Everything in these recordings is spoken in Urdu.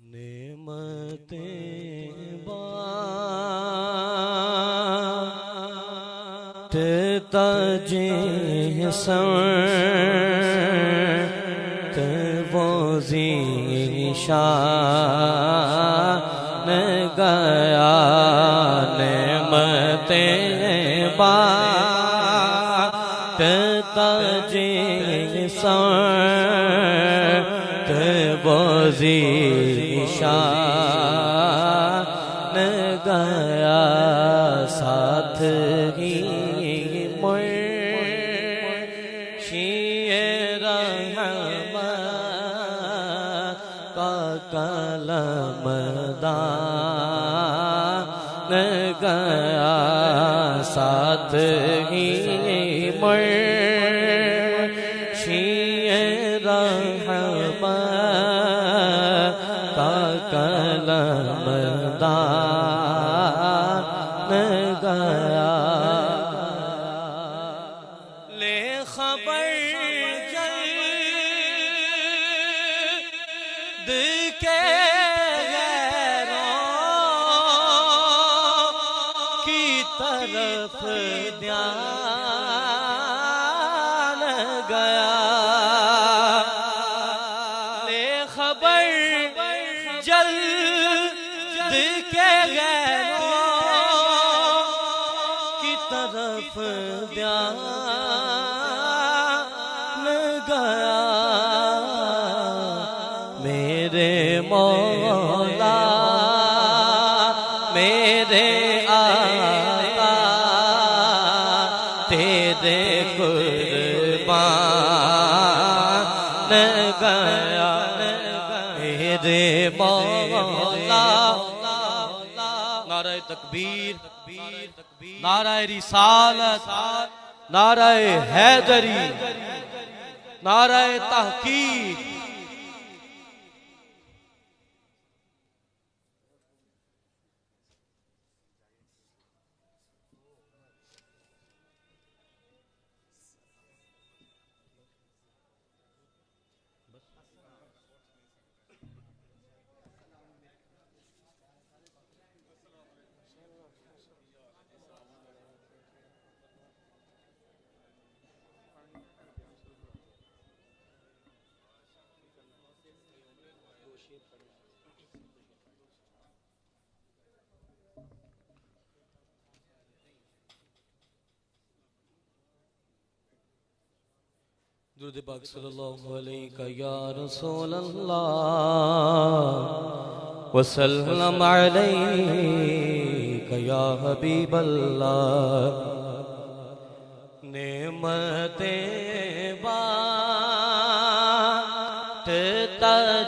نعمتیں بانٹتا جسم وہ ذیشان گیا نعمتیں بانٹتا جسم وہ ذیشان گیا ساتھ ہی مرشی رحمت کا کلم دان گیا ساتھ ہی مرشی رحمت کا کلم دان گیا لے خبر جلد کے غیروں کی طرف دھیان گیا لے خبر جلد کے غیروں کی طرف دھیان گیا میرے مولا میرے آقا تیرے قربان گیا میرے مولا نعرہ تکبیر نعرہ رسالت نعرہ حیدری نعرہ تحقیق درود پاک صلی اللہ علیہ یا رسول اللہ وسلم علیہ یا حبیب اللہ نعمتیں بانٹتا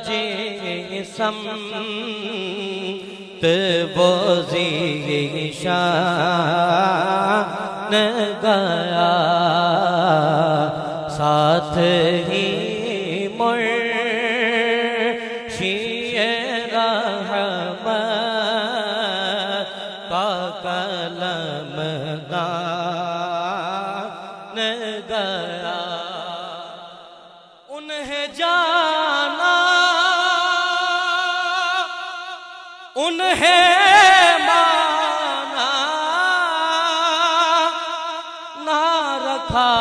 جسم وہ ذیشان گیا ساتھ ہی مرشی رحمت کا کلم دان گیا انہیں جانا انہیں مانا نہ رکھا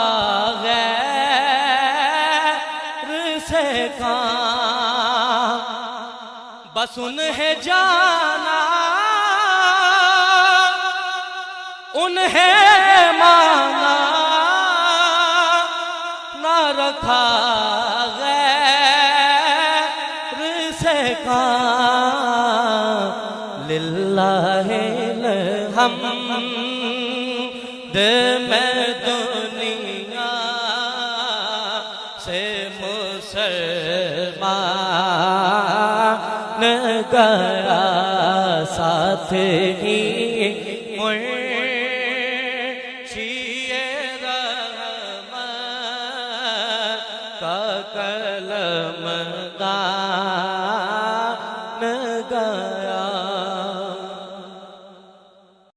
بس انہیں جانا انہیں مانا نہ رکھا غیر سے کام للہ الحمد میں دنیا سے مسلمان گیا ساتھ ہی مرشی رحمت کا کلم